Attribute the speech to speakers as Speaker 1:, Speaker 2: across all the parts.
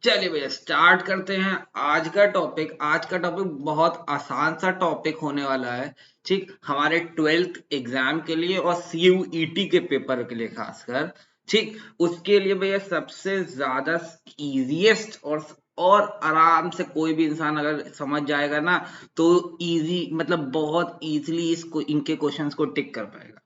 Speaker 1: चलिए भैया स्टार्ट करते हैं आज का टॉपिक बहुत आसान सा टॉपिक होने वाला है। ठीक, हमारे 12th एग्जाम के लिए और CUET के पेपर के लिए खासकर। ठीक, उसके लिए भैया सबसे ज्यादा इजीएस्ट और आराम से कोई भी इंसान अगर समझ जाएगा ना तो इजी मतलब बहुत इजीली इसको इनके क्वेश्चंस को टिक कर पाएगा।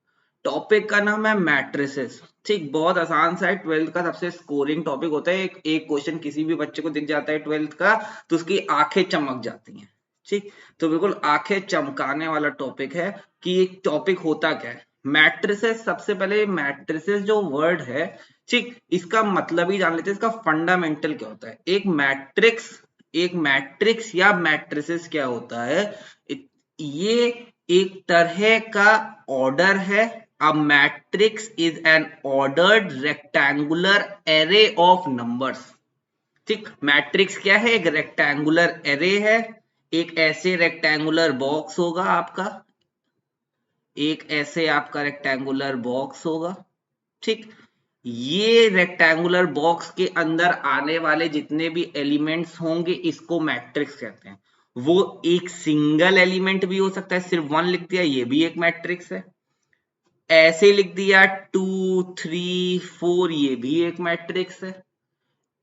Speaker 1: टॉपिक का नाम है मैट्रिसेस। ठीक, बहुत आसान सा है। 12th का सबसे स्कोरिंग टॉपिक होता है। एक क्वेश्चन किसी भी बच्चे को दिख जाता है 12th का तो उसकी आंखें चमक जाती हैं। ठीक, तो बिल्कुल आंखें चमकाने वाला टॉपिक है कि ये टॉपिक होता क्या है। मैट्रिसेस, सबसे पहले मैट्रिसेस जो वर्ड है, ठीक, इसका मतलब ही जान लेते हैं। इसका फंडामेंटल क्या होता है। एक मैट्रिक्स या मैट्रिसेस क्या होता है। ये एक तरह का ऑर्डर है। A matrix is an ordered rectangular array of numbers। ठीक, मैट्रिक्स क्या है, एक रेक्टेंगुलर एरे है। एक ऐसे रेक्टेंगुलर बॉक्स होगा आपका, एक ऐसे आपका रेक्टेंगुलर बॉक्स होगा। ठीक, ये रेक्टेंगुलर बॉक्स के अंदर आने वाले जितने भी एलिमेंट्स होंगे इसको मैट्रिक्स कहते हैं। वो एक सिंगल एलिमेंट भी हो सकता है, सिर्फ वन लिख दिया ये भी एक मैट्रिक्स है। ऐसे लिख दिया 2 3 4 ये भी एक मैट्रिक्स है।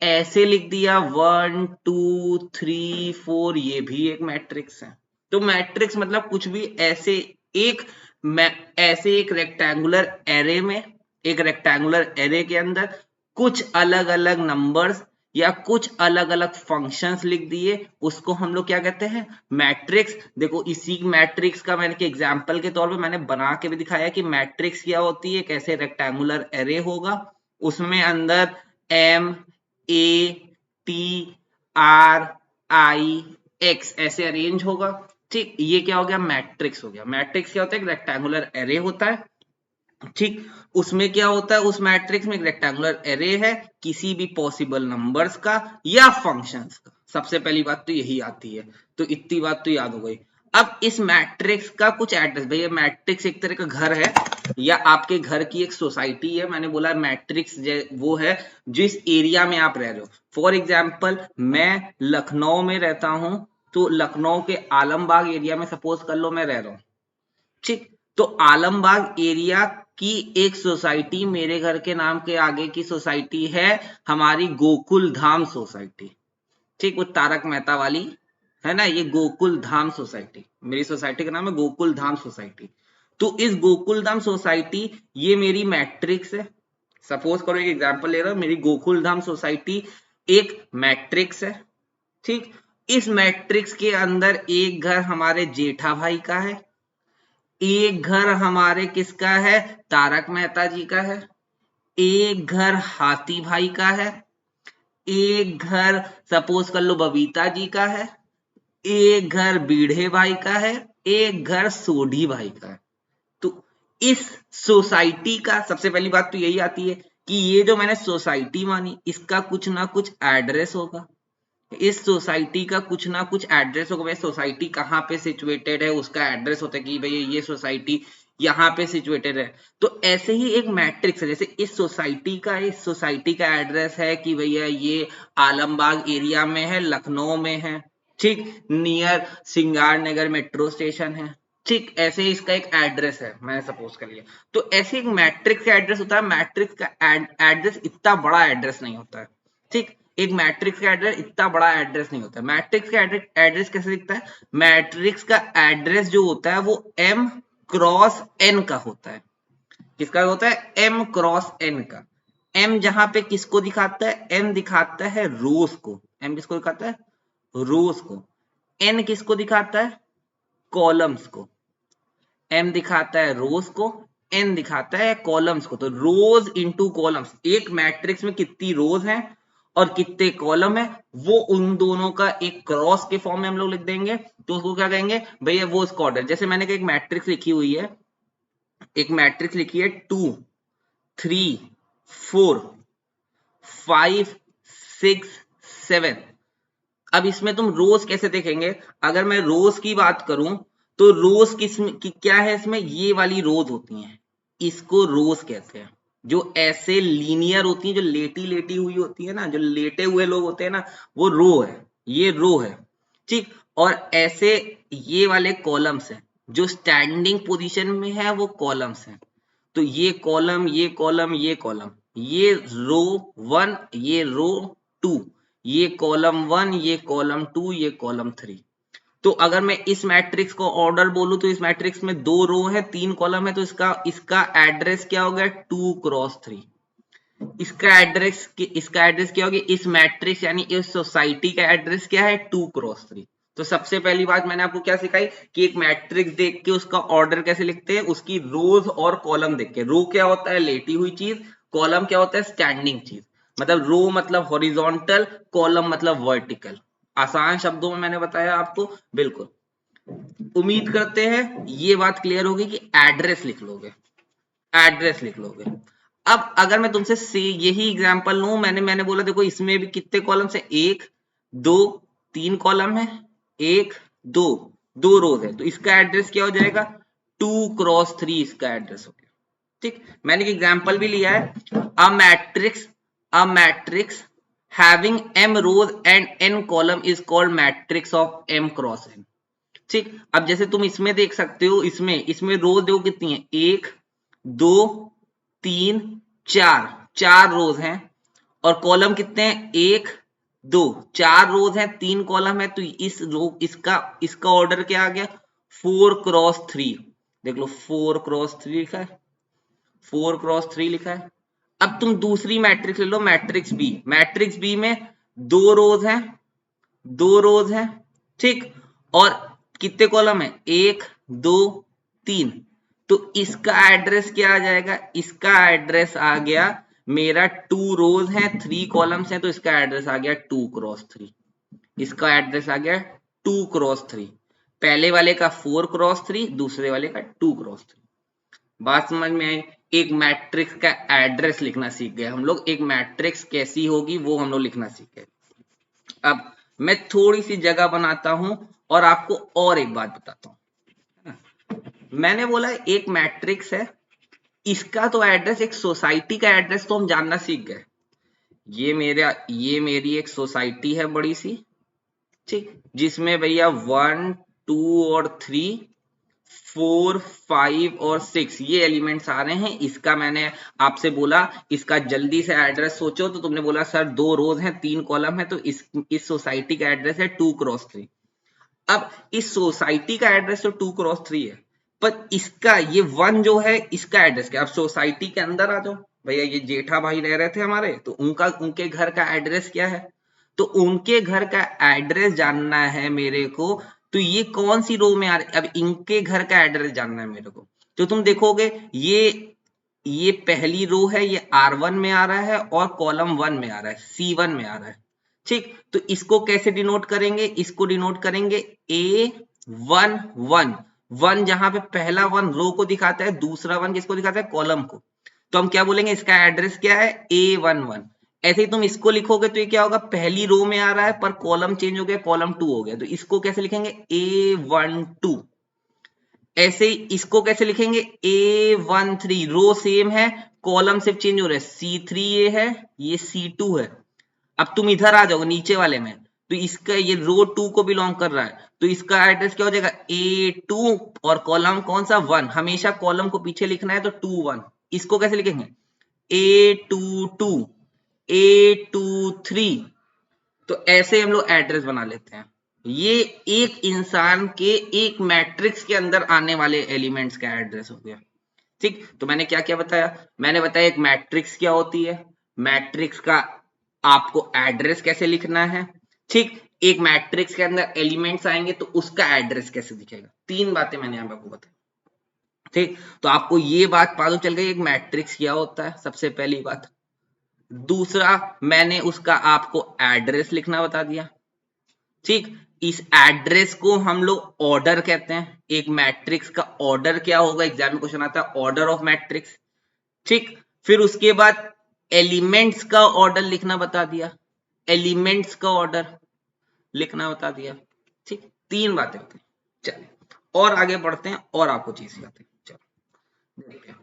Speaker 1: ऐसे लिख दिया 1 2 3 4 ये भी एक मैट्रिक्स है। तो मैट्रिक्स मतलब कुछ भी ऐसे एक ऐसे एक रेक्टेंगुलर एरे में, एक रेक्टेंगुलर एरे के अंदर कुछ अलग अलग नंबर्स या कुछ अलग अलग फंक्शंस लिख दिए, उसको हम लोग क्या कहते हैं, मैट्रिक्स। देखो इसी मैट्रिक्स का मैंने एग्जांपल के तौर पे मैंने बना के भी दिखाया कि मैट्रिक्स क्या होती है। कैसे रेक्टेंगुलर एरे होगा, उसमें अंदर M A T R I X ऐसे अरेंज होगा। ठीक, ये क्या हो गया, मैट्रिक्स हो गया। मैट्रिक्स क्या होता है, एक रेक्टेंगुलर एरे होता है। ठीक, उसमें क्या होता है, उस मैट्रिक्स में एक रेक्टेंगुलर एरे है किसी भी पॉसिबल नंबर्स का या फंक्शंस का। सबसे पहली बात तो यही आती है, तो इतनी बात तो याद हो गई। अब इस मैट्रिक्स का कुछ एड्रेस, भैया मैट्रिक्स एक तरह का घर है या आपके घर की एक सोसाइटी है। मैंने बोला मैट्रिक्स वो है जिस एरिया में आप रह रहे हो। फॉर एग्जाम्पल मैं लखनऊ में रहता हूं, तो लखनऊ के आलमबाग एरिया में सपोज कर लो मैं रह रहा हूं। ठीक, तो आलमबाग एरिया की एक सोसाइटी, मेरे घर के नाम के आगे की सोसाइटी है हमारी गोकुल धाम सोसाइटी। ठीक, वो तारक मेहता वाली है ना, ये गोकुल धाम सोसाइटी, मेरी सोसाइटी का नाम है गोकुल धाम सोसाइटी। तो इस गोकुल धाम सोसाइटी ये मेरी मैट्रिक्स है। सपोज करो एक एग्जांपल ले रहा हूं, मेरी गोकुल धाम सोसाइटी एक मैट्रिक्स है। ठीक, इस मैट्रिक्स के अंदर एक घर हमारे जेठा भाई का है, एक घर हमारे किसका है, तारक मेहता जी का है, एक घर हाथी भाई का है, एक घर सपोज कर लो बबीता जी का है, एक घर बीढ़े भाई का है, एक घर सोढ़ी भाई का है। तो इस सोसाइटी का सबसे पहली बात तो यही आती है कि ये जो मैंने सोसाइटी मानी इसका कुछ ना कुछ एड्रेस होगा। इस सोसाइटी का कुछ ना कुछ एड्रेस होगा। भाई सोसाइटी कहाँ पे सिचुएटेड है उसका एड्रेस होता है कि भैया ये सोसाइटी यहाँ पे सिचुएटेड है। तो ऐसे ही एक मैट्रिक्स है, जैसे इस सोसाइटी का एड्रेस है कि भैया ये आलमबाग एरिया में है, लखनऊ में है। ठीक, near Singar Nagar metro station है। ठीक, ऐसे ही इसका एक एड्रेस है मैंने सपोज कर लिया। तो ऐसे एक मैट्रिक्स का एड्रेस होता है। मैट्रिक्स का एड्रेस इतना बड़ा एड्रेस नहीं होता है। ठीक, एक मैट्रिक्स का एड्रेस इतना बड़ा एड्रेस नहीं होता है। मैट्रिक्स का एड्रेस कैसे दिखता है, मैट्रिक्स का एड्रेस जो होता है वो m क्रॉस n का होता है। किसका होता है, m क्रॉस n का। m जहां पे किसको दिखाता है, m दिखाता है रोज को। m किसको दिखाता है, रोज को। n किसको दिखाता है, कॉलम्स को। m दिखाता है रोज को, n दिखाता है कॉलम्स को। तो रोज इंटू कॉलम्स, एक मैट्रिक्स में कितनी रोज हैं और कितने कॉलम है वो उन दोनों का एक क्रॉस के फॉर्म में हम लोग लिख देंगे। तो उसको क्या कहेंगे भैया, वो उसका ऑर्डर। जैसे मैंने एक मैट्रिक्स लिखी हुई है, एक मैट्रिक्स लिखी है 2 3 4 5 6 7। अब इसमें तुम रोज कैसे देखेंगे, अगर मैं रोज की बात करूं तो रोज क्या है, इसमें ये वाली रोज होती हैं, इसको रोज कहते हैं। जो ऐसे लीनियर होती है, जो लेटी लेटी हुई होती है ना, जो लेटे हुए लोग होते हैं ना, वो रो है, ये रो है, ठीक। और ऐसे ये वाले कॉलम्स हैं, जो स्टैंडिंग पोजीशन में है वो कॉलम्स हैं। तो ये कॉलम, ये कॉलम, ये कॉलम, ये रो 1, ये रो 2, ये कॉलम 1, ये कॉलम 2, ये कॉलम 3। तो अगर मैं इस मैट्रिक्स को ऑर्डर बोलूं तो इस मैट्रिक्स में 2 रो है, 3 कॉलम है, तो इसका इसका एड्रेस क्या हो गया, 2x3। इसका एड्रेस क्या होगी, इस मैट्रिक्स यानी इस सोसाइटी का एड्रेस क्या है, 2x3। तो सबसे पहली बात मैंने आपको क्या सिखाई कि एक मैट्रिक्स देख के उसका ऑर्डर कैसे लिखते हैं, उसकी रोज और कॉलम देख के। रो क्या होता है, लेटी हुई चीज, कॉलम क्या होता है, स्टैंडिंग चीज। मतलब रो मतलब हॉरिजॉन्टल, कॉलम मतलब वर्टिकल। आसान शब्दों में मैंने बताया आपको, बिल्कुल। उम्मीद करते हैं ये बात क्लियर होगी कि एड्रेस लिख लोगे, एड्रेस लिख लोगे। अब अगर मैं तुमसे से यही एग्जांपल लूं, मैंने बोला देखो इसमें भी कितने कॉलम्स है, 1 2 3 कॉलम है, 1 2 2 रोज है, तो इसका एड्रेस क्या हो जाएगा, 2x3 इसका एड्रेस हो गया, ठीक। मैंने एक एग्जांपल भी लिया है, a matrix having m rows and n column is called matrix of m cross n, ठीक। अब जैसे तुम इसमें देख सकते हो, इसमें रोज देखो कितनी है, 1 2 3 4, 4 रोज हैं। और कॉलम कितने हैं, 1 2, 4 रोज हैं, 3 कॉलम है, तो इस रो इसका इसका ऑर्डर क्या आ गया, 4x3। देख लो 4x3 लिखा है, 4x3 लिखा है। अब तुम दूसरी मैट्रिक्स ले लो, मैट्रिक्स बी में 2 रोज हैं, 2 रोज हैं, ठीक। और कितने कॉलम है, 1 2 3। तो इसका एड्रेस क्या आ जाएगा, इसका एड्रेस आ गया मेरा 2 रोज है, 3 कॉलम्स हैं, तो इसका एड्रेस आ गया 2x3। इसका एड्रेस आ गया 2x3। पहले वाले का 4x3, दूसरे वाले का 2x3। बात समझ में आई। एक मैट्रिक्स का एड्रेस लिखना सीख गए हम लोग, एक मैट्रिक्स कैसी होगी वो हम लोग लिखना सीख गए। अब मैं थोड़ी सी जगह बनाता हूं और आपको और एक बात बताता हूं। मैंने बोला एक मैट्रिक्स है, इसका तो एड्रेस, एक सोसाइटी का एड्रेस तो हम जानना सीख गए। ये मेरी एक सोसाइटी है बड़ी सी, ठीक, जिसमें भैया 1 2 और 3 4 5 और 6 ये एलिमेंट्स आ रहे हैं। इसका मैंने आपसे बोला इसका जल्दी से एड्रेस सोचो, तो तुमने बोला सर 2 रोज हैं, 3 कॉलम है, तो इस सोसाइटी का एड्रेस है 2x3। अब इस सोसाइटी का एड्रेस तो 2x3 है, पर इसका ये 1 जो है इसका एड्रेस क्या। अब सोसाइटी के अंदर आ जाओ भैया, ये जेठा भाई रह रहे थे हमारे, तो उनके घर का एड्रेस क्या है, तो उनके घर का एड्रेस जानना है मेरे को। तो ये कौन सी रो में आ रही, अब इनके घर का एड्रेस जानना है मेरे को। तो तुम देखोगे ये पहली रो है, ये R1 में आ रहा है और कॉलम 1 में आ रहा है, C1 में आ रहा है, ठीक। तो इसको कैसे डिनोट करेंगे, इसको डिनोट करेंगे A11। वन जहां पे पहला 1 रो को दिखाता है, दूसरा 1 किसको दिखाता है, कॉलम को। तो हम क्या बोलेंगे, इसका एड्रेस क्या है, A11। ऐसे ही तुम इसको लिखोगे तो ये क्या होगा, पहली रो में आ रहा है पर कॉलम चेंज हो गया, कॉलम 2 हो गया, तो इसको कैसे लिखेंगे, A12। ऐसे ही इसको कैसे लिखेंगे, A13। रो सेम है, कॉलम सिर्फ चेंज हो रहा है, C3 ये है, ये C2 है। अब तुम इधर आ जाओगे नीचे वाले में, तो इसका ये रो 2 को बिलोंग कर रहा है, तो इसका एड्रेस क्या हो जाएगा, A2 और कॉलम कौन सा, 1। हमेशा कॉलम को पीछे लिखना है, तो 2 1। इसको कैसे लिखेंगे, A22 A23। तो ऐसे हम लोग एड्रेस बना लेते हैं। ये एक इंसान के एक मैट्रिक्स के अंदर आने वाले एलिमेंट्स का एड्रेस हो गया, ठीक। तो मैंने क्या क्या बताया, मैंने बताया एक मैट्रिक्स क्या होती है, मैट्रिक्स का आपको एड्रेस कैसे लिखना है, ठीक। एक मैट्रिक्स के अंदर एलिमेंट्स आएंगे तो उसका एड्रेस कैसे दिखेगा, 3 बातें मैंने आपको बताई, ठीक। तो आपको ये बात मालूम चल गई एक मैट्रिक्स क्या होता है, सबसे पहली बात। दूसरा, मैंने उसका आपको एड्रेस लिखना बता दिया, ठीक। इस एड्रेस को हम लोग ऑर्डर कहते हैं। एक मैट्रिक्स का ऑर्डर क्या होगा, एग्जाम में क्वेश्चन आता है ऑर्डर ऑफ मैट्रिक्स, ठीक। फिर उसके बाद एलिमेंट्स का ऑर्डर लिखना बता दिया, एलिमेंट्स का ऑर्डर लिखना बता दिया, ठीक। 3 बातें होती हैं। चलिए और आगे बढ़ते हैं और आपको चीज सिखाते हैं, चलो देखते हैं।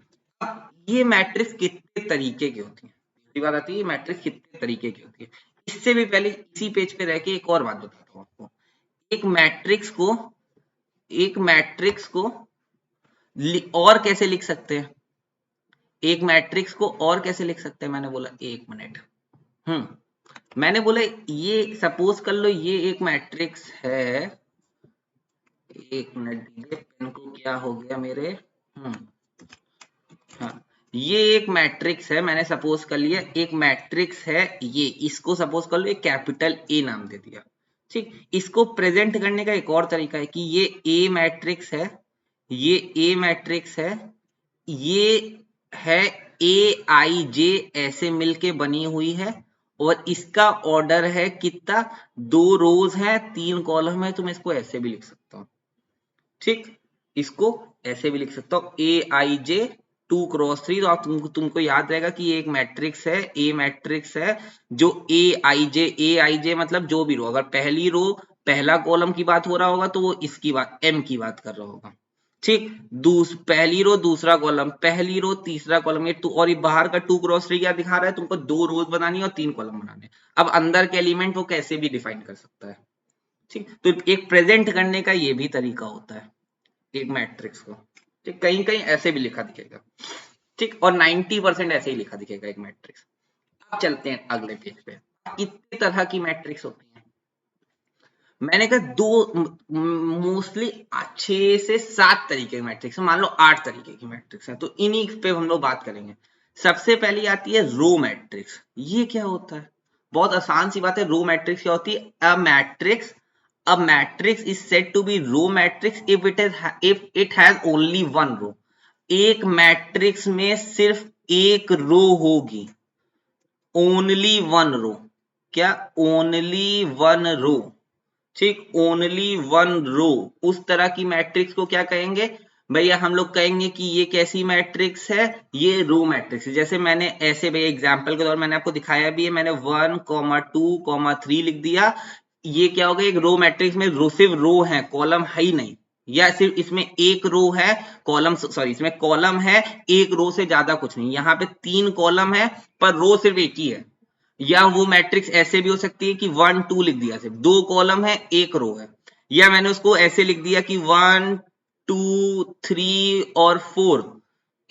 Speaker 1: ये मैट्रिक्स कितने तरीके की होती है, दूसरी बात आती है मैट्रिक्स कितने तरीके की होती है। इससे भी पहले इसी पेज पे रह के एक और बात बताता हूँ आपको। एक मैट्रिक्स को और कैसे लिख सकते हैं, एक मैट्रिक्स को और कैसे लिख सकते हैं, मैंने बोला एक मिनट। मैंने बोला ये सपोज कर लो ये एक मैट्रिक्स है, एक मिनट दीजिए, पेन को क्या हो गया मेरे। हाँ, ये एक मैट्रिक्स है, मैंने सपोज कर लिया एक मैट्रिक्स है ये, इसको सपोज कर लो एक कैपिटल ए नाम दे दिया। ठीक, इसको प्रेजेंट करने का एक और तरीका है कि ये ए मैट्रिक्स है, ये ए मैट्रिक्स है, ये है ए आई जे ऐसे मिलके बनी हुई है, और इसका ऑर्डर है कितना, 2 रोज है 3 कॉलम है, तो मैं इसको ऐसे भी लिख सकता हूं। ठीक, इसको ऐसे भी लिख सकता हूं ए आई जे 2x3, तो आप तुमको याद रहेगा कि ये एक मैट्रिक्स है, ए मैट्रिक्स है जो ए आई जे मतलब जो भी रो, अगर पहली रो पहला कॉलम की बात हो रहा होगा तो वो इसकी बात एम की बात कर रहा होगा। ठीक, पहली रो दूसरा कॉलम, पहली रो तीसरा कॉलम, ये और ये बाहर का 2x3 क्या दिखा रहा है, तुमको 2 रोज बनानी है और 3 कॉलम बनाने हैं। अब अंदर के एलिमेंट वो कैसे भी डिफाइन कर सकता है। ठीक, तो एक प्रेजेंट करने का ये भी तरीका होता है एक मैट्रिक्स को। ठीक, कहीं कहीं ऐसे भी लिखा दिखेगा। ठीक, और 90% ऐसे ही लिखा दिखेगा एक मैट्रिक्स। अब चलते हैं अगले पेज पे, कितने तरह की मैट्रिक्स होती है। मैंने कहा दो, मोस्टली 6 से 7 तरीके की मैट्रिक्स, मान लो 8 तरीके की मैट्रिक्स है, तो इन्हीं पे हम लोग बात करेंगे। सबसे पहली आती है रो मैट्रिक्स। ये क्या होता है, बहुत आसान सी बात है। रो मैट्रिक्स क्या होती है, a matrix is said to be row matrix if it has only one row। एक मैट्रिक्स में सिर्फ एक रो होगी, ओनली वन रो। क्या, ओनली वन रो। ठीक, ओनली वन रो, उस तरह की मैट्रिक्स को क्या कहेंगे भैया, हम लोग कहेंगे कि ये कैसी मैट्रिक्स है, ये रो मैट्रिक्स है। जैसे मैंने ऐसे भैया एग्जांपल के तौर मैंने आपको दिखाया भी है, मैंने 1,2,3 लिख दिया, ये क्या हो गया, एक रो मैट्रिक्स में रो सिर्फ रो है, कॉलम है ही नहीं, या सिर्फ इसमें एक रो है, कॉलम सॉरी इसमें कॉलम है, एक रो से ज्यादा कुछ नहीं। यहाँ पे 3 कॉलम है पर रो सिर्फ एक ही है। या वो मैट्रिक्स ऐसे भी हो सकती है कि 1 2 लिख दिया, सिर्फ 2 कॉलम है एक रो है। या मैंने उसको ऐसे लिख दिया कि 1 2 3 और 4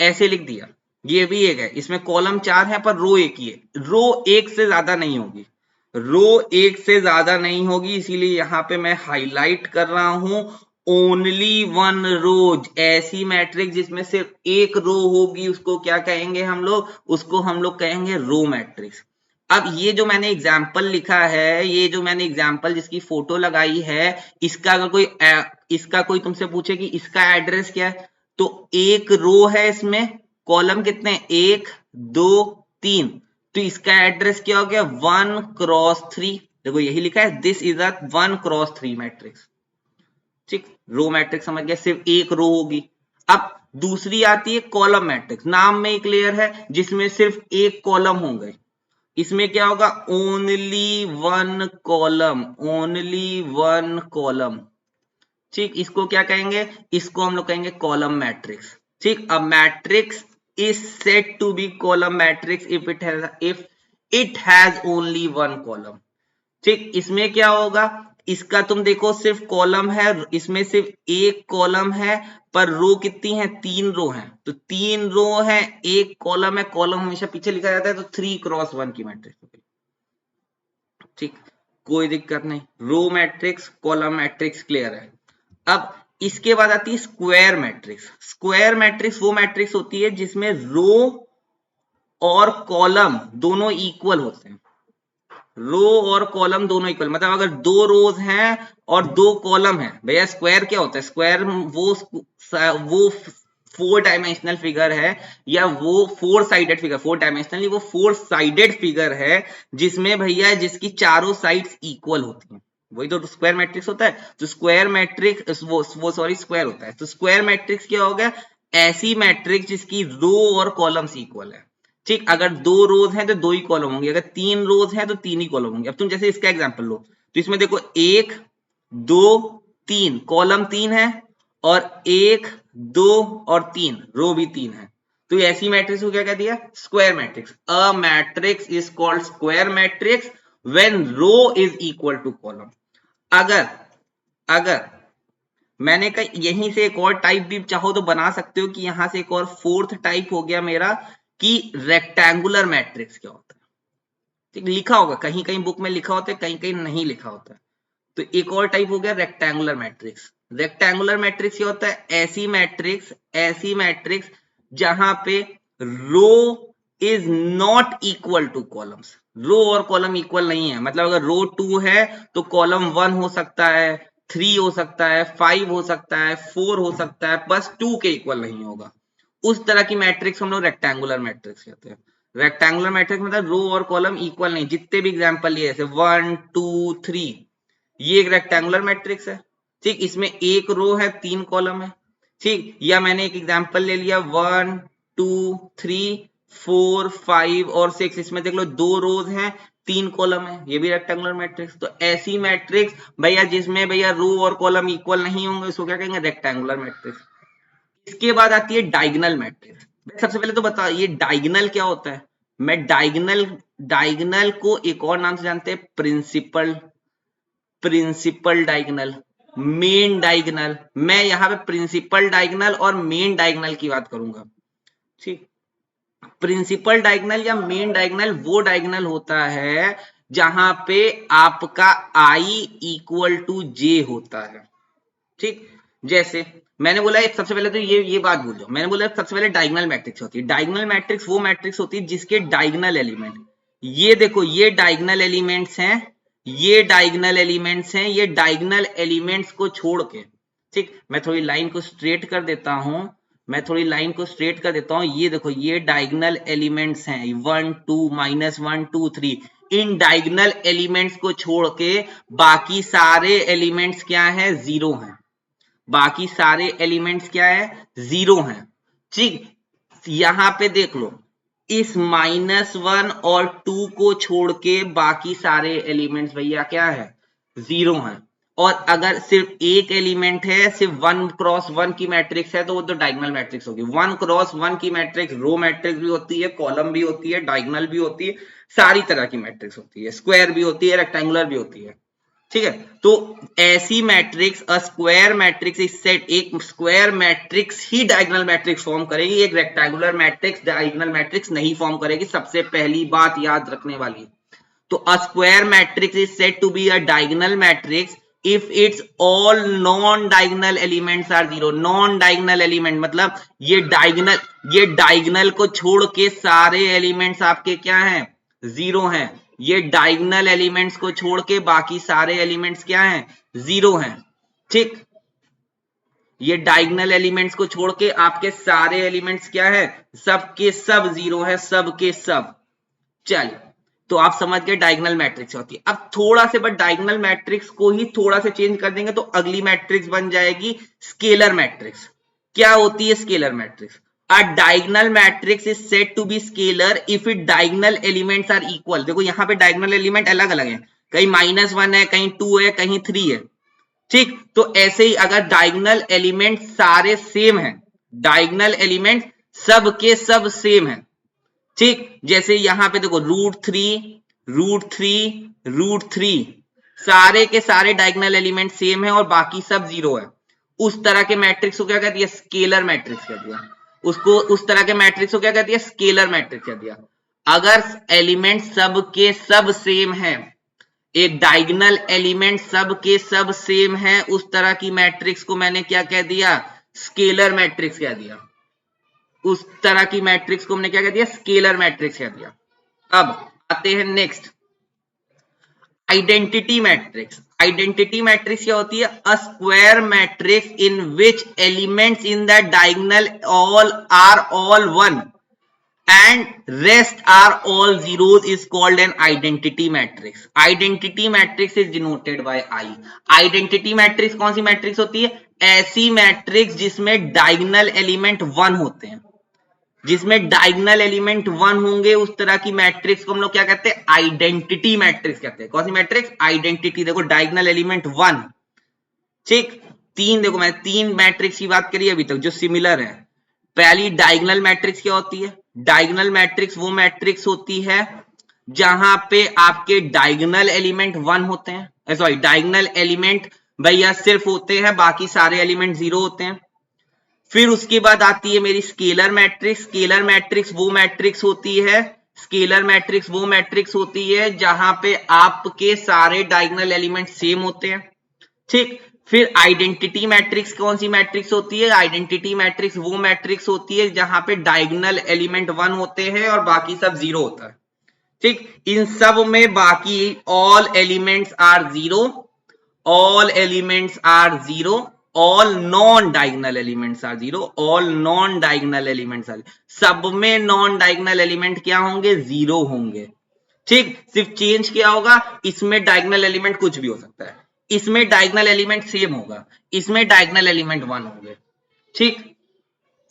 Speaker 1: ऐसे लिख दिया, ये भी एक है, इसमें कॉलम 4 है पर रो एक ही है। रो एक से ज्यादा नहीं होगी, रो एक से ज्यादा नहीं होगी, इसीलिए यहाँ पे मैं हाईलाइट कर रहा हूं ओनली वन रो। ऐसी मैट्रिक्स जिसमें सिर्फ एक रो होगी उसको क्या कहेंगे हम लोग, उसको हम लोग कहेंगे रो मैट्रिक्स। अब ये जो मैंने एग्जाम्पल लिखा है, ये जो मैंने एग्जाम्पल जिसकी फोटो लगाई है, इसका अगर कोई तुमसे पूछे कि इसका एड्रेस क्या है, तो एक रो है, इसमें कॉलम कितने, 1 2 3, तो इसका एड्रेस क्या हो गया, 1x3। देखो यही लिखा है, this is a 1x3 matrix. ठीक, रो मैट्रिक्स समझ गया, सिर्फ एक रो होगी। अब दूसरी आती है कॉलम मैट्रिक्स, नाम में ही क्लियर है, जिसमें सिर्फ एक कॉलम होंगे। इसमें क्या होगा, only one column, only one column. ठीक, इसको क्या कहेंगे, इसको हम लोग कहेंगे कॉलम मैट्रिक्स। ठीक, अब matrix is said to be column matrix if it has only one column. ठीक, इसमें क्या होगा, इसका तुम देखो सिर्फ कॉलम है, इसमें सिर्फ एक कॉलम है पर रो कितनी है, 3 रो है, तो 3 रो है एक कॉलम है, कॉलम हमेशा पीछे लिखा जाता है, तो 3x1 की मैट्रिक्स। ठीक, कोई दिक्कत नहीं, row matrix column matrix clear है। अब इसके बाद आती है स्क्वायर मैट्रिक्स। स्क्वायर मैट्रिक्स वो मैट्रिक्स होती है जिसमें रो और कॉलम दोनों इक्वल होते हैं, रो और कॉलम दोनों इक्वल, मतलब अगर 2 रोज हैं और 2 कॉलम है, भैया स्क्वायर क्या होता है, स्क्वायर वो 4 डायमेंशनल फिगर है, या वो 4 साइडेड फिगर, 4 डायमेंशनल वो 4 साइडेड फिगर है, जिसमें भैया जिसकी चारों साइड्स इक्वल होती हैं, वही तो स्क्वायर मैट्रिक्स होता है। तो स्क्वायर मैट्रिक्स वो सॉरी स्क्वायर होता है, तो स्क्वायर मैट्रिक्स क्या हो गया, ऐसी मैट्रिक्स जिसकी रो और कॉलम्स इक्वल है। ठीक, अगर 2 रोज हैं तो 2 ही कॉलम होंगे, अगर 3 रोज हैं तो 3 ही कॉलम होंगे। अब तुम जैसे इसका एग्जांपल लो, तो इसमें देखो 1 2 3 कॉलम 3 है, और 1 2 और 3 रो भी 3 है, तो ऐसी मैट्रिक्स को क्या कह दिया? Square matrix. A matrix is called square matrix when row is equal to column. अगर अगर मैंने कहा यहीं से एक और टाइप भी चाहो तो बना सकते हो कि यहां से एक और फोर्थ टाइप हो गया मेरा कि रेक्टेंगुलर मैट्रिक्स क्या होता है। ठीक, लिखा होगा कहीं कहीं बुक में लिखा होता है, कहीं कहीं नहीं लिखा होता है। तो एक और टाइप हो गया रेक्टेंगुलर मैट्रिक्स। रेक्टेंगुलर मैट्रिक्स क्या होता है? ऐसी मैट्रिक्स जहां पे row is not equal to columns. Row और कॉलम इक्वल नहीं है, मतलब अगर रो 2 है तो कॉलम 1 हो सकता है, 3 हो सकता है, 5 हो सकता है, 4 हो सकता है, बस 2 के इक्वल नहीं होगा। उस तरह की मैट्रिक्स हम लोग रेक्टेंगुलर मैट्रिक्स कहते हैं। रेक्टेंगुलर मैट्रिक्स मतलब रो और कॉलम इक्वल नहीं, जितने भी एग्जांपल लिए जैसे 1 2 3, ये एक रेक्टेंगुलर मैट्रिक्स है। ठीक, इसमें एक रो है, 3 कॉलम है। ठीक, या मैंने एक एग्जांपल ले लिया 1 2 3 4 5 और 6, इसमें देख लो 2 रोज हैं, 3 कॉलम है, ये भी रेक्टेंगुलर मैट्रिक्स। तो ऐसी मैट्रिक्स भैया जिसमें भैया रो और कॉलम इक्वल नहीं होंगे उसको क्या कहेंगे? Rectangular matrix. इसके बाद आती है डायगोनल मैट्रिक्स। सबसे पहले तो बता ये डायगोनल क्या होता है। मैं डायगोनल डायगोनल को एक और नाम से जानते हैं, प्रिंसिपल डायगोनल, मेन डायगोनल। मैं यहाँ पे प्रिंसिपल डायगोनल और मेन डायगोनल की बात करूंगा। ठीक, प्रिंसिपल डायगोनल या मेन डायगोनल वो डायगोनल होता है जहां पे आपका आई इक्वल टू जे होता है। ठीक, जैसे मैंने बोला सबसे पहले तो ये बात भूल जाओ, मैंने बोला सबसे पहले डायगोनल मैट्रिक्स होती है। डायगोनल मैट्रिक्स वो मैट्रिक्स होती है जिसके डायगोनल एलिमेंट, ये देखो ये डायगोनल एलिमेंट्स हैं, ये डायगोनल एलिमेंट्स हैं, ये डायगोनल एलिमेंट्स को छोड़ के। ठीक, मैं थोड़ी लाइन को स्ट्रेट कर देता हूं, ये देखो ये डायगोनल एलिमेंट्स हैं 1 2 -1 2 3। इन डायगोनल एलिमेंट्स को छोड़ के बाकी सारे एलिमेंट्स क्या हैं? जीरो हैं। बाकी सारे एलिमेंट्स क्या है? जीरो हैं। ठीक, यहां पे देख लो इस -1 और 2 को छोड़ के बाकी सारे एलिमेंट्स भैया क्या है? जीरो हैं। और अगर सिर्फ एक एलिमेंट है, सिर्फ 1 क्रॉस 1 की मैट्रिक्स है, तो वो तो डायगोनल मैट्रिक्स होगी। 1 क्रॉस 1 की मैट्रिक्स रो मैट्रिक्स भी होती है, कॉलम भी होती है, डायगोनल भी होती है, सारी तरह की मैट्रिक्स होती है, स्क्वायर भी होती है, रेक्टेंगुलर भी होती है। ठीक है, तो ऐसी मैट्रिक्स अ स्क्वायर मैट्रिक्स इस सेट, एक स्क्वायर मैट्रिक्स ही डायगोनल मैट्रिक्स फॉर्म करेगी, एक रेक्टेंगुलर मैट्रिक्स डायगोनल मैट्रिक्स नहीं फॉर्म करेगी। सबसे पहली बात याद रखने वाली। तो a square matrix is said to be a diagonal matrix if it's all non diagonal elements are zero. Non diagonal element मतलब ये डायगोनल को छोड़ के सारे एलिमेंट्स आपके क्या हैं? जीरो हैं। ये डायगोनल एलिमेंट्स को छोड़ के बाकी सारे एलिमेंट्स क्या हैं? जीरो हैं। ठीक, ये डायगोनल एलिमेंट्स को छोड़ के आपके सारे एलिमेंट्स क्या है? सबके सब जीरो है, सबके सब। चलिए, तो आप समझ गए डायगोनल मैट्रिक्स होती है। अब थोड़ा से बट डायगोनल मैट्रिक्स को ही थोड़ा से चेंज कर देंगे तो अगली मैट्रिक्स बन जाएगी स्केलर मैट्रिक्स। क्या होती है scalar matrix? A diagonal matrix is said to be scalar if it diagonal elements are equal. देखो यहाँ पे डायगोनल एलिमेंट अलग अलग है, कहीं -1 है, कहीं 2 है, कहीं 3 है। ठीक, तो ऐसे ही अगर डायगोनल एलिमेंट सारे सेम हैं, डायगोनल एलिमेंट सब के सब सेम है। ठीक, जैसे यहां पे देखो √3 सारे के सारे डायगोनल एलिमेंट सेम है और बाकी सब जीरो है। उस तरह के मैट्रिक्स को क्या कहती है? स्केलर मैट्रिक्स कह दिया उसको। उस तरह के मैट्रिक्स को क्या कहती है? स्केलर मैट्रिक्स कह दिया। अगर एलिमेंट सब के सब सेम है, एक डायगोनल एलिमेंट सब के सब सेम है, उस तरह की मैट्रिक्स को मैंने क्या कह दिया? स्केलर मैट्रिक्स कह दिया। उस तरह की मैट्रिक्स को हमने क्या कह दिया? स्केलर मैट्रिक्स कह दिया। अब आते हैं next, identity matrix. Identity matrix क्या होती है? अ square matrix in which elements in the diagonal all one and rest are all zeros is called an identity matrix. Identity matrix is denoted by I. Identity matrix कौन सी matrix होती है? ऐसी matrix जिसमें diagonal element 1 होते हैं, जिसमें diagonal element 1 होंगे, उस तरह की मैट्रिक्स को हम लोग क्या कहते हैं? आइडेंटिटी मैट्रिक्स कहते हैं। कौन सी मैट्रिक्स? आइडेंटिटी। देखो डायगोनल एलिमेंट 1, ठीक, 3, देखो मैं 3 मैट्रिक्स की बात करी अभी तक जो सिमिलर है, पहली डायगोनल मैट्रिक्स क्या होती है? डायगोनल मैट्रिक्स वो मैट्रिक्स होती है जहां पे आपके डायगोनल एलिमेंट 1 होते हैं, सॉरी डायगोनल एलिमेंट भैया सिर्फ होते हैं, बाकी सारे एलिमेंट 0 होते हैं। फिर उसके बाद आती है मेरी स्केलर मैट्रिक्स। स्केलर मैट्रिक्स वो मैट्रिक्स होती है, स्केलर मैट्रिक्स वो मैट्रिक्स होती है जहां पे आपके सारे डायगोनल एलिमेंट सेम होते हैं, ठीक। फिर आइडेंटिटी मैट्रिक्स कौन सी मैट्रिक्स होती है? आइडेंटिटी मैट्रिक्स वो मैट्रिक्स होती है जहां पे डायगोनल एलिमेंट 1 होते हैं और बाकी सब 0 होता है, ठीक। इन सब में बाकी all elements are 0, all elements are 0, all non-diagonal elements are 0, all non-diagonal elements are 0। सब में नॉन डायगोनल एलिमेंट क्या होंगे? 0 होंगे, ठीक। सिर्फ चेंज क्या होगा? इसमें डायगोनल एलिमेंट कुछ भी हो सकता है, इसमें डायगोनल एलिमेंट सेम होगा, इसमें डायगोनल एलिमेंट 1 होंगे, ठीक।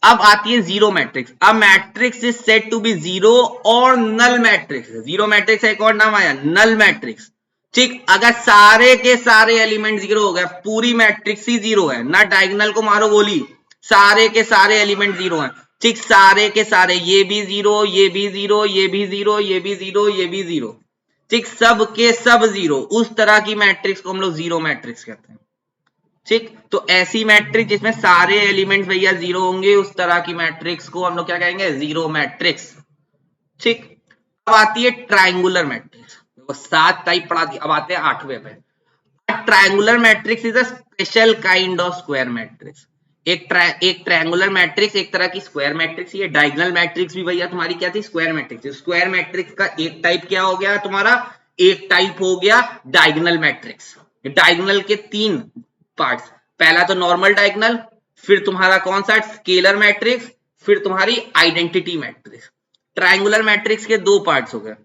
Speaker 1: अब आती है जीरो मैट्रिक्स। अब matrix is said to be zero और नल मैट्रिक्स। जीरो मैट्रिक्स एक और नाम आया, नल मैट्रिक्स, ठीक। अगर सारे के सारे एलिमेंट 0 हो गए, पूरी मैट्रिक्स ही 0 है, ना डायगोनल को मारो गोली, सारे के सारे एलिमेंट 0 हैं, ठीक। सारे के सारे, ये भी 0, ये भी 0, ये भी 0, ये भी 0, ये भी 0, ठीक। सब के सब 0, उस तरह की मैट्रिक्स को हम लोग जीरो मैट्रिक्स कहते हैं, ठीक। तो ऐसी मैट्रिक्स जिसमें सारे एलिमेंट्स भैया 0 होंगे, उस तरह की मैट्रिक्स को हम लोग क्या कहेंगे? जीरो मैट्रिक्स, ठीक। अब आती है ट्रायंगुलर मैट्रिक्स। 7 टाइप पढ़ा दी, अब आते हैं 8वें पे। Triangular matrix is a special kind of square matrix. एक ट्रायंगुलर मैट्रिक्स एक तरह की स्क्वायर मैट्रिक्स। ये डायगोनल मैट्रिक्स भी भैया तुम्हारी क्या थी? Square matrix. स्क्वायर मैट्रिक्स का एक टाइप क्या हो गया तुम्हारा? एक टाइप हो गया डायगोनल मैट्रिक्स। डायगोनल के 3 पार्ट्स, पहला तो नॉर्मल डायगोनल, फिर तुम्हारा कौन सा? स्केलर मैट्रिक्स, फिर तुम्हारी आइडेंटिटी मैट्रिक्स। ट्रायंगुलर मैट्रिक्स के 2 पार्ट्स हो गए,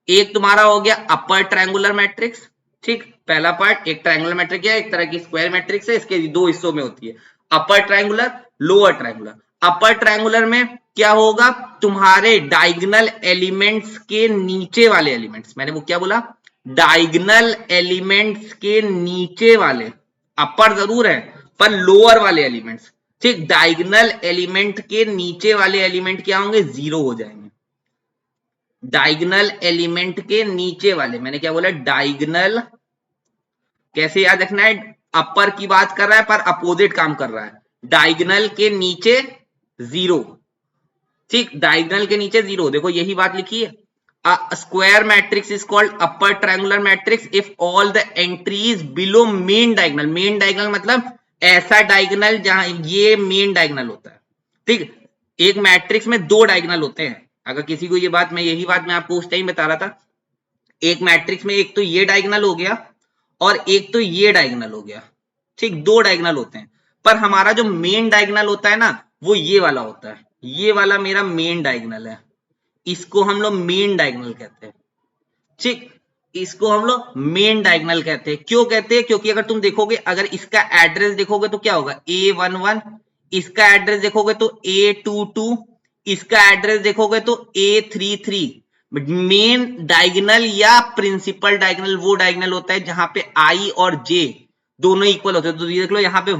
Speaker 1: एक तुम्हारा हो गया अपर ट्रायंगुलर मैट्रिक्स, ठीक। पहला पार्ट एक ट्रायंगुलर मैट्रिक्स है, एक तरह की स्क्वायर मैट्रिक्स है, इसके 2 हिस्सों में होती है, upper triangular, lower triangular. Upper triangular में क्या होगा? तुम्हारे डायगोनल एलिमेंट्स के नीचे वाले एलिमेंट्स, मैंने वो क्या बोला? डायगोनल एलिमेंट्स के नीचे वाले, अपर जरूर है पर लोअर वाले एलिमेंट्स, ठीक। डायगोनल एलिमेंट के नीचे वाले एलिमेंट क्या होंगे? 0 हो जाएंगे। डायगोनल एलिमेंट के नीचे वाले, मैंने क्या बोला? डायगोनल, कैसे याद रखना है? अपर की बात कर रहा है पर अपोजिट काम कर रहा है। डायगोनल के नीचे 0, ठीक। डायगोनल के नीचे 0, देखो यही बात लिखी है। Square matrix is called upper triangular matrix if all the entries below main diagonal. Main diagonal मतलब ऐसा डायगोनल जहां ये मेन डायगोनल होता है, ठीक। एक मैट्रिक्स में 2 डायगोनल होते हैं, अगर किसी को ये बात, यही बात मैं आपको उस टाइम बता रहा था। एक मैट्रिक्स में एक तो ये डायगोनल हो गया और एक तो ये डायगोनल हो गया, ठीक। 2 डायगोनल होते हैं, पर हमारा जो मेन डायगोनल होता है ना, वो ये वाला होता है। ये वाला मेरा मेन डायगोनल है, इसको हम लोग मेन डायगोनल कहते हैं, ठीक। इसको हम लोग मेन डायगोनल कहते हैं। क्यों कहते हैं? क्योंकि अगर तुम देखोगे, अगर इसका एड्रेस देखोगे तो क्या होगा? A11, इसका एड्रेस देखोगे तो A22, इसका एड्रेस देखोगे तो A33। मेन डायगोनल या प्रिंसिपल डायगोनल वो डायगोनल होता है जहां पे I और J दोनों इक्वल होते हैं। तो देख लो यहाँ पे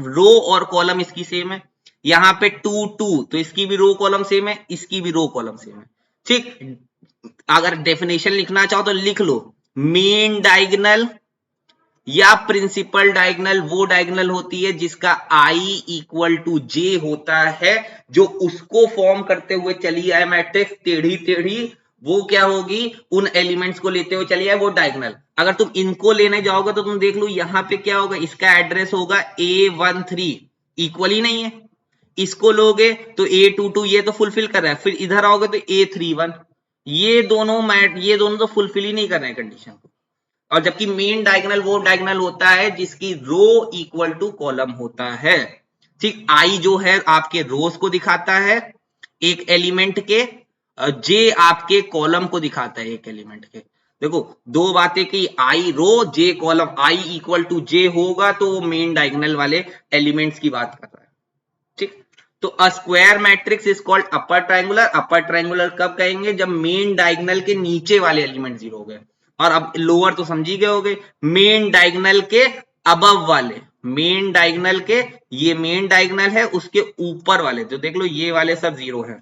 Speaker 1: रो और कॉलम इसकी सेम है, यहाँ पे 2 2, तो इसकी भी रो कॉलम सेम है, इसकी भी रो कॉलम सेम है, ठीक। अगर डेफिनेशन लिखना चाहो तो लिख लो, मेन डायगोनल या प्रिंसिपल डायगोनल वो डायगोनल होती है जिसका I इक्वल टू J होता है, जो उसको फॉर्म करते हुए चली आए मैट्रिक्स टेढ़ी टेढ़ी, वो क्या होगी? उन एलिमेंट्स को लेते हुए चली आए, वो डायगोनल। अगर तुम इनको लेने जाओगे तो तुम देख लो यहाँ पे क्या होगा? इसका एड्रेस होगा A13, इक्वल ही नहीं है। इसको लोगे तो A22 ये तो फुलफिल कर रहा है, फिर इधर आओगे तो A31, ये दोनों तो फुलफिल ही नहीं कर रहे हैं कंडीशन को। और जबकि मेन डायगोनल वो डायगोनल होता है जिसकी रो इक्वल टू कॉलम होता है, ठीक। आई जो है आपके रोज को दिखाता है एक एलिमेंट के, जे आपके कॉलम को दिखाता है एक एलिमेंट के। देखो 2 बातें की, आई रो जे कॉलम, आई इक्वल टू जे होगा तो वो मेन डायगोनल वाले एलिमेंट्स की बात कर रहा है, ठीक। तो a square matrix is called upper triangular. Upper triangular कब कहेंगे? जब मेन डायगोनल के नीचे वाले एलिमेंट 0 हो गए। और अब लोअर तो समझी गए होगे, मेन डायगोनल के अबव वाले, मेन डायगोनल के, ये मेन डायगोनल है, उसके ऊपर वाले तो देख लो ये वाले सब जीरो है,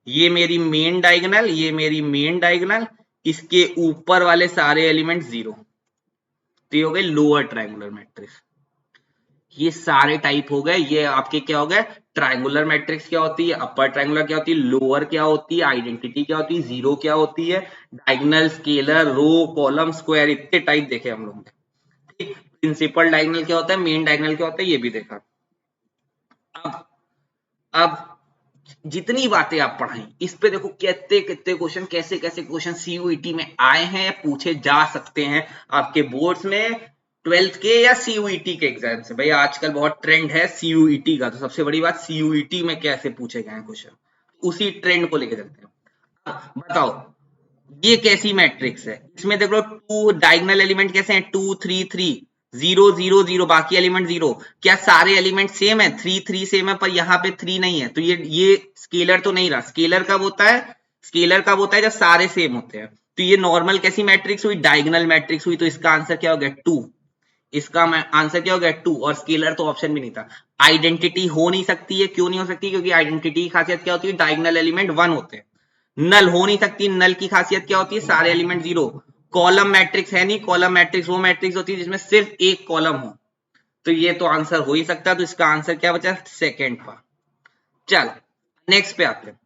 Speaker 1: ये मेरी मेन डायगोनल, ये मेरी मेन डायगोनल, इसके ऊपर वाले सारे एलिमेंट जीरो, तो ये हो गए लोअर ट्रायंगुलर मैट्रिक्स। ये सारे टाइप हो गए, ये आपके क्या हो गए ट्रायंगुलर मैट्रिक्स क्या होती है, अपर ट्रायंगुलर क्या होती है, लोअर क्या होती है, आइडेंटिटी क्या होती है, जीरो क्या होती है, डायगोनल, स्केलर, रो, कॉलम, स्क्वायर, इतने टाइप देखे हम लोग ने। प्रिंसिपल डायगोनल क्या होता है, मेन डायगोनल क्या होता है, ये भी देखा। अब जितनी बातें आप पढ़ाई इस पे देखो कितने कितने क्वेश्चन, कैसे कैसे क्वेश्चन सीयूईटी में आए हैं या पूछे जा सकते हैं आपके बोर्ड्स में, 12th के या सीयूईटी के एग्जाम से। भाई आजकल बहुत ट्रेंड है सीयूईटी का, तो सबसे बड़ी बात सीयूईटी में कैसे पूछे गए हैं क्वेश्चन, उसी ट्रेंड को लेके चलते हैं। बताओ ये कैसी मैट्रिक्स है, इसमें देख लो टू डायगोनल एलिमेंट कैसे हैं, 2 3 3 0 0 0, बाकी एलिमेंट जीरो, क्या सारे एलिमेंट सेम है, 3 3 सेम है पर यहाँ पे 3 नहीं है, तो ये स्केलर तो नहीं रहा, स्केलर कब होता है, स्केलर कब होता है जब सारे सेम होते हैं, तो ये नॉर्मल कैसी मैट्रिक्स हुई, डायगोनल मैट्रिक्स हुई, तो इसका आंसर क्या हो गया 2, इसका आंसर क्या हो गया 2, और स्केलर तो ऑप्शन भी नहीं था। आइडेंटिटी हो नहीं सकती है, क्यों नहीं हो सकती, क्योंकि आइडेंटिटी की खासियत क्या होती है, डायगोनल एलिमेंट 1 होते हैं। नल हो नहीं सकती, नल की खासियत क्या होती है, सारे एलिमेंट जीरो। कॉलम मैट्रिक्स है नहीं, कॉलम मैट्रिक्स वो मैट्रिक्स होती है जिसमें सिर्फ एक कॉलम हो, तो ये तो आंसर हो ही सकता है, तो इसका आंसर क्या बचा, सेकेंड का। चलो नेक्स्ट पे आते हैं।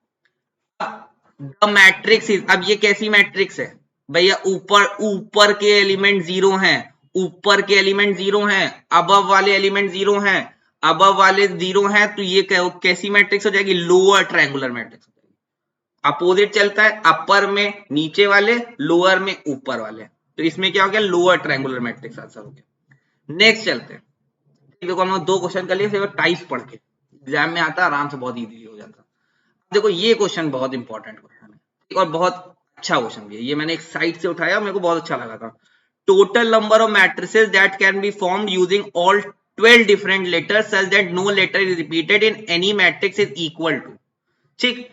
Speaker 1: द मैट्रिक्स इज, अब ये कैसी मैट्रिक्स है भैया, ऊपर ऊपर के एलिमेंट जीरो हैं, ऊपर के एलिमेंट जीरो हैं, अबव वाले एलिमेंट जीरो हैं, अबव वाले जीरो हैं, तो ये कैसी मैट्रिक्स हो जाएगी, लोअर ट्रायंगुलर मैट्रिक्स। अपोजिट चलता है, अपर में नीचे वाले, लोअर में ऊपर वाले, तो इसमें क्या हो गया लोअर ट्रायंगुलर मैट्रिक्स आंसर हो गया। नेक्स्ट चलते हैं, देखो हम लोग दो क्वेश्चन कर लिए, फिर टाइप्स पढ़ के एग्जाम में आता आराम से, बहुत इजी हो जाता। देखो ये क्वेश्चन बहुत इंपॉर्टेंट क्वेश्चन है और बहुत अच्छा क्वेश्चन भी है, ये मैंने एक साइट से उठाया, मेरे को बहुत अच्छा लगा था। Total number of matrices that can be formed using all 12 different letters such that no letter is repeated in any matrix is equal to, ठीक।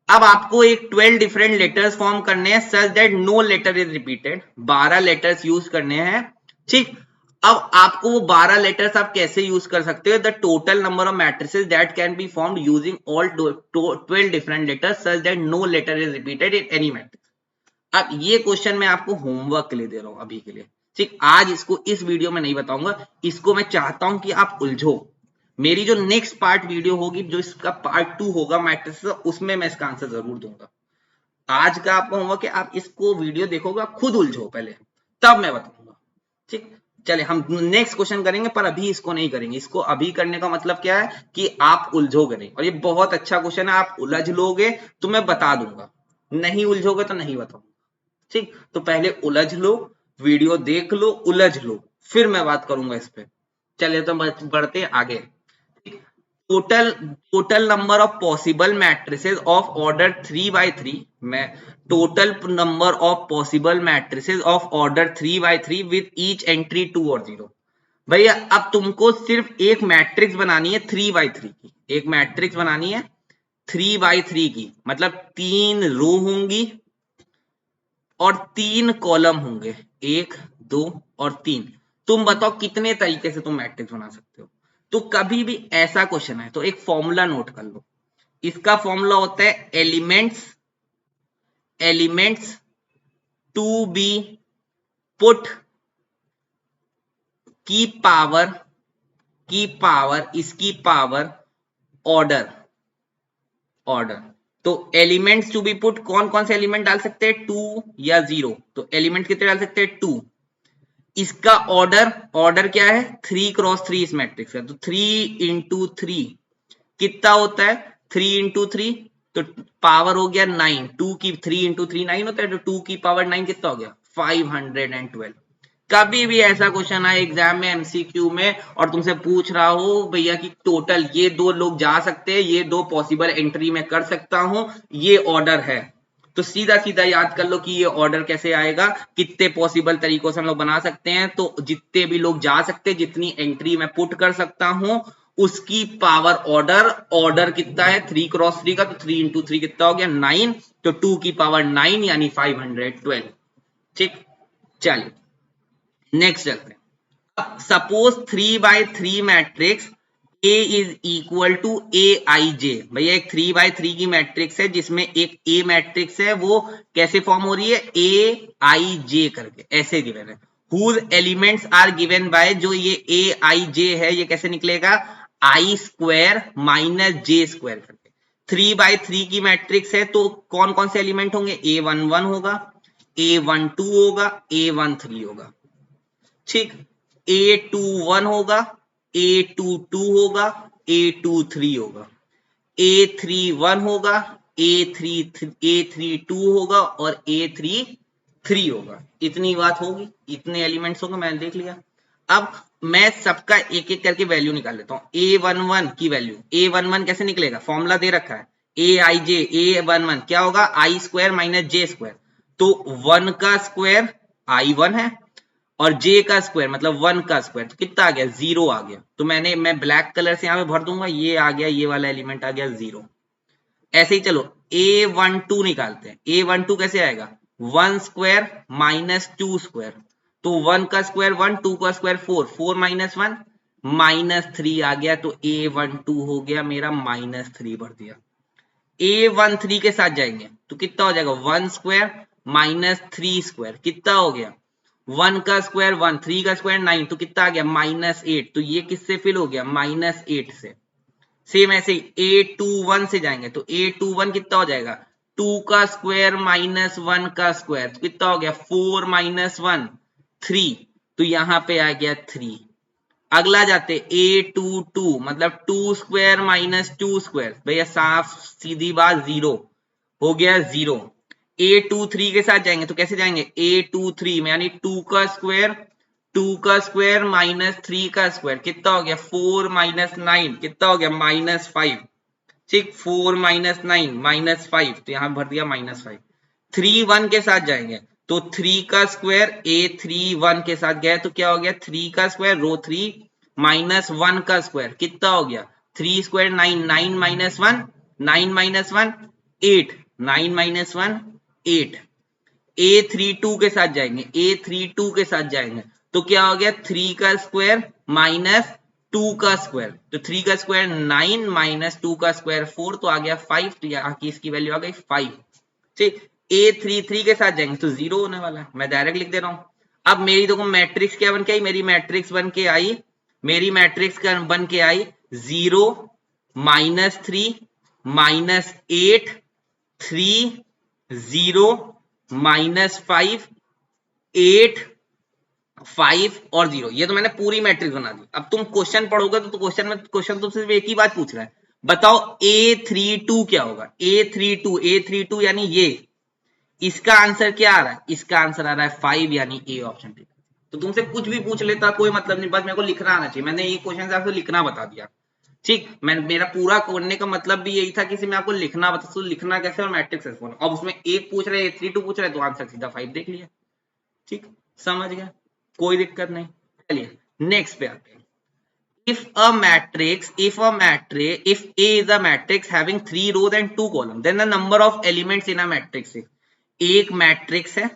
Speaker 1: अब आपको एक 12 डिफरेंट लेटर्स फॉर्म करने हैं such that no letter is repeated, 12 letters use करने हैं, ठीक। अब आपको वो 12 लेटर्स आप कैसे यूज कर सकते हो, the total number of matrices that can be formed using all 12 different letters such that no letter is repeated in any matrix. अब ये क्वेश्चन मैं आपको होमवर्क के लिए दे रहा हूं अभी के लिए, ठीक। आज इसको इस वीडियो में नहीं बताऊंगा, इसको मैं चाहता हूं कि आप उलझो, मेरी जो नेक्स्ट पार्ट वीडियो होगी, जो इसका पार्ट 2 होगा मैट्रिक्स, उसमें मैं इसका आंसर जरूर दूंगा। आज का आपका होमवर्क है, आप इसको वीडियो देखोगे, खुद उलझो पहले, तब मैं बताऊंगा, ठीक। चले हम नेक्स्ट क्वेश्चन करेंगे, पर अभी इसको नहीं करेंगे, इसको अभी करने का मतलब क्या है कि आप उलझोगे नहीं, और ये बहुत अच्छा क्वेश्चन है, आप उलझ लोगे तो मैं बता दूंगा, नहीं उलझोगे तो नहीं बताऊंगा, ठीक। तो पहले उलझ लो, वीडियो देख लो, उलझ लो, फिर मैं बात करूंगा इस पे। चलिए तो बढ़ते आगे। Total total number of possible matrices of order 3 by 3, मैं total number of possible matrices of order 3 by 3 with each entry 2 और 0। भैया अब तुमको सिर्फ एक मैट्रिक्स बनानी है 3 by 3 की, एक मैट्रिक्स बनानी है 3 by 3 की, मतलब 3 रो होंगी और 3 कॉलम होंगे, 1 2 और 3। तुम बताओ कितने तरीके से तुम मैट्रिक्स बना सकते हो। तो कभी भी ऐसा क्वेश्चन है तो एक फॉर्मूला नोट कर लो, इसका फॉर्मूला होता है elements elements to be put की पावर इसकी पावर ऑर्डर ऑर्डर। तो एलिमेंट्स टू बी पुट, कौन कौन से एलिमेंट डाल सकते हैं, 2 या 0, तो एलिमेंट कितने डाल सकते हैं 2। इसका ऑर्डर ऑर्डर क्या है, 3 × 3 इस मैट्रिक्स का, तो 3 × 3 कितना होता है, 3 × 3, तो पावर हो गया 9, 2 की 3 × 3 9 होता है, तो 2 की पावर 9 कितना हो गया 512। कभी भी ऐसा क्वेश्चन आए एग्जाम में एमसीक्यू में और तुमसे पूछ रहा हो भैया कि टोटल ये दो लोग जा सकते हैं, ये दो पॉसिबल एंट्री में कर सकता हूं, ये ऑर्डर है, तो सीधा सीधा याद कर लो कि ये ऑर्डर कैसे आएगा, कितने पॉसिबल तरीकों से हम लोग बना सकते हैं, तो जितने भी लोग जा सकते हैं, जितनी एंट्री मैं पुट कर सकता हूं, उसकी पावर ऑर्डर, ऑर्डर कितना है 3 × 3 का, तो 3 × 3 कितना हो गया 9, तो 2 की पावर 9 यानी 512, ठीक। चलिए नेक्स्ट चलते हैं। Suppose 3x3 matrix A is equal to a I j. भैया एक 3x3 की मैट्रिक्स है जिसमें एक A मैट्रिक्स है, वो कैसे फॉर्म हो रही है, ए आई जे करके ऐसे गिवन है। Whose elements are given by, जो ये ए आई जे है ये कैसे निकलेगा, I square minus J square करके। 3x3 की मैट्रिक्स है तो कौन कौन से एलिमेंट होंगे, A11 होगा, A12 होगा, A13 होगा। ठीक, A21 होगा, A22 होगा, A23 होगा, A31 होगा, A32 होगा और A33 होगा। इतनी बात होगी, इतने एलिमेंट्स होंगे, मैंने देख लिया। अब मैं सबका एक एक करके वैल्यू निकाल लेता हूं। A11 की वैल्यू, A11 कैसे निकलेगा, फॉर्मूला दे रखा है, ए आई जे, A11 क्या होगा, आई स्क्वायर माइनस जे स्क्वायर। तो 1 का स्क्वायर I1 है और j का स्क्वायर मतलब 1 का स्क्वायर, तो कितना आ गया, 0 आ गया। तो मैं ब्लैक कलर से यहाँ पे भर दूंगा, ये आ गया, ये वाला एलिमेंट आ गया 0। ऐसे ही चलो A12 निकालते हैं। A12 कैसे आएगा, 1 स्क्वायर माइनस 2 स्क्वायर। तो 1 का स्क्वायर 1, 2 का स्क्वायर 4, 4 माइनस 1 -3 आ गया। तो A12 हो गया मेरा -3 भर दिया। A13 के साथ जाएंगे तो कितना हो जाएगा, 1 स्क्वायर माइनस 3 स्क्वायर, कितना हो गया, 1 का स्क्वायर 1, 3 का स्क्वायर 9, तो कितना आ गया, -8। तो ये किससे फिल हो गया, -8 से। सेम ऐसे ही A21 से जाएंगे तो A21 कितना हो जाएगा, 2 का स्क्वायर माइनस 1 का स्क्वायर, तो कितना हो गया, 4 माइनस 1 3। तो यहां पे आ गया 3। अगला जाते A22 मतलब 2 स्क्वायर माइनस 2 स्क्वायर, भैया साफ सीधी बात 0 हो गया 0। A23 के साथ जाएंगे तो कैसे जाएंगे, A23 में यानी 2 का स्क्वायर, 2 का स्क्वायर माइनस 3 का स्क्वायर, कितना हो गया, 4 माइनस 9, कितना हो गया, -5। ठीक, 4 माइनस 9 -5, तो यहां भर दिया -5। 3 1 के साथ जाएंगे तो 3 का स्क्वायर A31 के साथ गया तो क्या हो गया, 3 का स्क्वायर रो 3 माइनस 1 का स्क्वायर, कितना हो गया, 3 square 9, 9 minus 1 9 minus 1 8, 9 minus 1 8। A32 के साथ जाएंगे, A32 के साथ जाएंगे तो क्या हो गया, 3 का स्क्वायर माइनस 2 का स्क्वायर, तो 3 का स्क्वायर 9 माइनस 2 का स्क्वायर 4, तो आ गया 5। तो यहाँ की इसकी वैल्यू आ गई 5। ठीक, A33 के साथ जाएंगे तो 0 होने वाला है, मैं डायरेक्ट लिख दे रहा हूं। अब मेरी देखो मैट्रिक्स क्या बन के आई, मेरी मैट्रिक्स बन के आई, मेरी मैट्रिक्स का बन के आई 0 -3 -8 3 0 -5 8 5 और 0। ये तो मैंने पूरी मैट्रिक्स बना दी। अब तुम क्वेश्चन पढ़ोगे तो क्वेश्चन तो सिर्फ एक ही बात पूछ रहा है, बताओ A32 क्या होगा, A32 यानी ये, इसका आंसर क्या आ रहा है, इसका आंसर आ रहा है 5 यानी ए ऑप्शन। तो तुमसे कुछ भी पूछ लेता कोई मतलब नहीं, बस मेरे को लिखना आना चाहिए। मैंने ये क्वेश्चन आपको लिखना बता दिया। ठीक, मैं मेरा पूरा करने का मतलब भी यही था कि मैं आपको लिखना बता, तो लिखना कैसे और मैट्रिक्स कैसे। अब उसमें एक पूछ रहे A32 पूछ रहे तो आंसर सीधा 5 देख लिया। ठीक, समझ गया, कोई दिक्कत नहीं। चलिए नेक्स्ट पे आते हैं। if A is a matrix having 3 rows and 2 columns, then the number of elements in a matrix is। एक मैट्रिक्स है,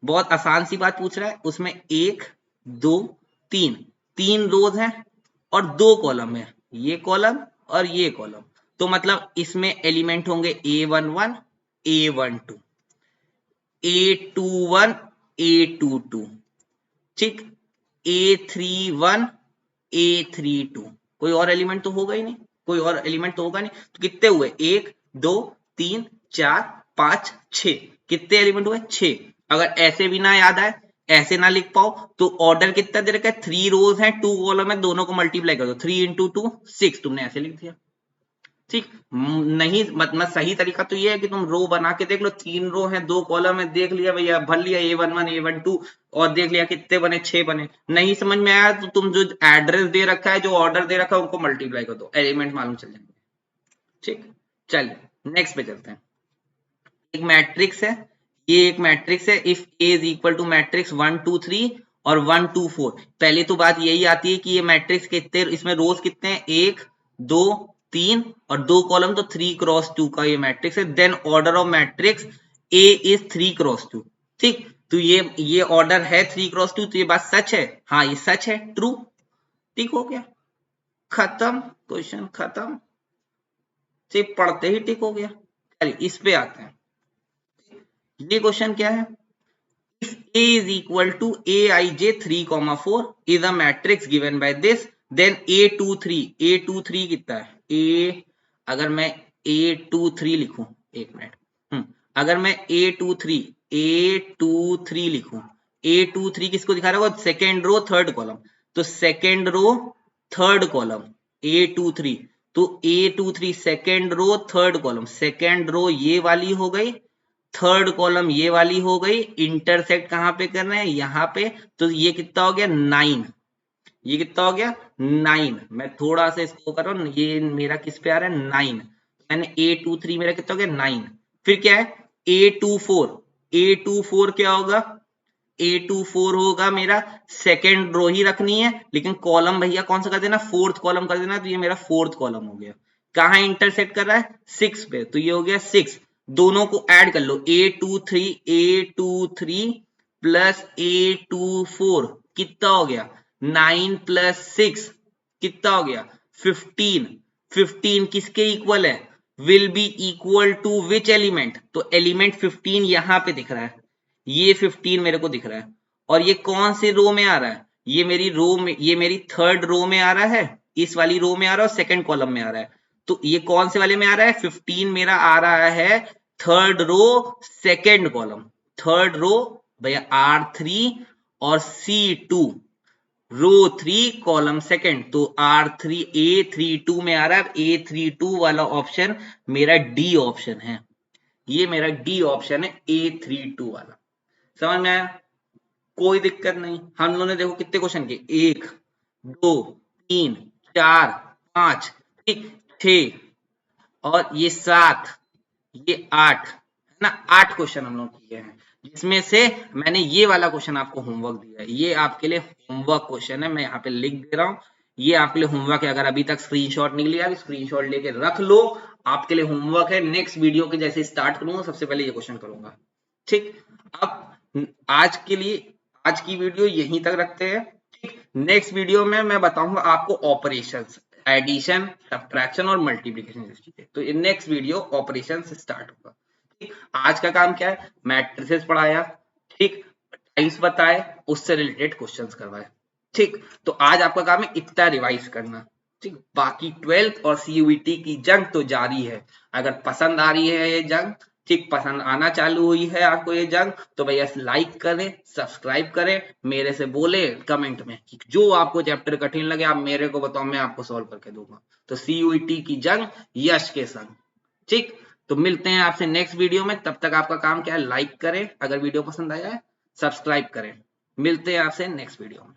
Speaker 1: बहुत आसान सी बात पूछ रहा है, उसमें 1 2 3 3 रोज हैं और 2 कॉलम है, ये कॉलम और ये कॉलम। तो मतलब इसमें एलिमेंट होंगे A11 A12 A21 A22, ठीक, A31 A32। कोई और एलिमेंट तो होगा ही नहीं, कोई और एलिमेंट तो होगा नहीं। तो कितने हुए, 1 2 3 4 5 6, कितने एलिमेंट हुए, 6। अगर ऐसे भी ना याद आए, ऐसे ना लिख पाओ, तो ऑर्डर कितना दे रखा है, 3 रोज है 2 कॉलम है, दोनों को मल्टीप्लाई कर दो, 3 × 2 6, तुमने ऐसे लिख दिया। ठीक, नहीं मतलब सही तरीका तो ये है कि तुम रो बना के देख लो, 3 रो है 2 कॉलम है, देख लिया भैया, भर लिया A11 A12 और देख लिया कितने बने, 6 बने। नहीं समझ में आया तो तुम जो एड्रेस दे रखा है, जो ऑर्डर दे रखा है, उनको मल्टीप्लाई कर दो, एलिमेंट मालूम चल जाएंगे। ठीक, चलिए नेक्स्ट पे चलते हैं। एक मैट्रिक्स है, ये एक मैट्रिक्स है, if A is equal to matrix 1 2 3 और 1 2 4। पहले तो बात यही आती है कि ये मैट्रिक्स कितने, इसमें रोज कितने हैं, 1 2 3 और 2 कॉलम, तो 3 × 2 का ये मैट्रिक्स है। Then order of matrix A is 3 × 2। ठीक, तो ये ऑर्डर है 3x2, तो ये बात सच है, हाँ ये सच है, ट्रू, ठीक हो गया, खत्म, क्वेश्चन खत्म, सिर्फ पढ़ते ही टिक हो गया। चलिए इस पे आते हैं, ये क्वेश्चन क्या है, if A is equal to Aij 3,4 is a matrix given by this, then A23 कितना है, A, अगर मैं A23 लिखूं, एक मिनट, अगर मैं A23 लिखूं, A23 किसको दिखा रहा होगा, सेकेंड रो थर्ड कॉलम, तो second row third column A23, तो A23 second row third column, second row ये वाली हो गई, थर्ड कॉलम ये वाली हो गई, इंटरसेक्ट कहां पे कर रहे हैं, यहां पे, तो ये कितना हो गया 9, ये कितना हो गया 9, मैं थोड़ा सा इसको कर रहा हूं, ये मेरा किस पे आ रहा है 9, मैंने A23 मेरा कितना हो गया 9, फिर क्या है A24 क्या होगा, A24 होगा मेरा, सेकेंड रो ही रखनी है, लेकिन कॉलम भैया कौन सा कर देना, फोर्थ कॉलम कर देना, तो ये मेरा फोर्थ कॉलम हो गया, कहां इंटरसेक्ट कर रहा है 6 पे, तो ये हो गया 6, दोनों को ऐड कर लो, A23 प्लस A24 कितना हो गया 9 प्लस 6 कितना हो गया 15, 15 किसके इक्वल है, will be equal to which element, तो एलिमेंट 15 यहां पे दिख रहा है, ये 15 मेरे को दिख रहा है, और ये कौन से रो में आ रहा है, ये मेरी रो में, ये मेरी थर्ड रो में आ रहा है, इस वाली रो में आ रहा है और सेकंड कॉलम में आ रहा है, तो ये कौन से वाले में आ रहा है 15 मेरा आ रहा है third row second column, third row भैया R3 और C2 रो 3 कॉलम सेकंड, तो R3 A32 में आ रहा है, A32 वाला ऑप्शन मेरा डी ऑप्शन है, ये मेरा डी ऑप्शन है A32 वाला, समझ में आया, कोई दिक्कत नहीं, हम लोगों ने देखो कितने क्वेश्चन किए, 1 2 3 4 5 ठीक 6 और ये 7 ये 8 है ना, 8 क्वेश्चन हम लोग किए हैं, जिसमें से मैंने ये वाला क्वेश्चन आपको होमवर्क दिया है, ये आपके लिए होमवर्क क्वेश्चन है, मैं यहाँ पे लिख दे रहा हूँ, ये आपके लिए होमवर्क है, अगर अभी तक स्क्रीनशॉट नहीं लिया स्क्रीनशॉट लेके रख लो, आपके लिए होमवर्क है, नेक्स्ट वीडियो के जैसे स्टार्ट करूंगा सबसे पहले ये क्वेश्चन करूंगा, ठीक। अब आज के लिए आज की वीडियो यहीं तक रखते हैं, ठीक, नेक्स्ट वीडियो में मैं बताऊंगा आपको ऑपरेशंस, एडिशन सब्ट्रैक्शन और मल्टीप्लिकेशन, तो ये नेक्स्ट वीडियो ऑपरेशन से स्टार्ट होगा, ठीक। आज का काम क्या है, मैट्रिसेस पढ़ाया, ठीक, टाइप्स बताए, उससे रिलेटेड क्वेश्चंस करवाए, ठीक, तो आज आपका काम है इतना रिवाइज करना, ठीक, बाकी 12th और CUET की जंग तो जारी है, अगर पसंद आ रही है ये जंग, ठीक, पसंद आना चालू हुई है आपको ये जंग, तो भैया लाइक करें, सब्सक्राइब करें, मेरे से बोले कमेंट में कि जो आपको चैप्टर कठिन लगे आप मेरे को बताओ, मैं आपको सॉल्व करके दूंगा, तो CUET की जंग यश के संग, ठीक, तो मिलते हैं आपसे नेक्स्ट वीडियो में, तब तक आपका काम क्या है, लाइक करें अगर वीडियो पसंद आया है, सब्सक्राइब करें, मिलते हैं आपसे नेक्स्ट वीडियो में।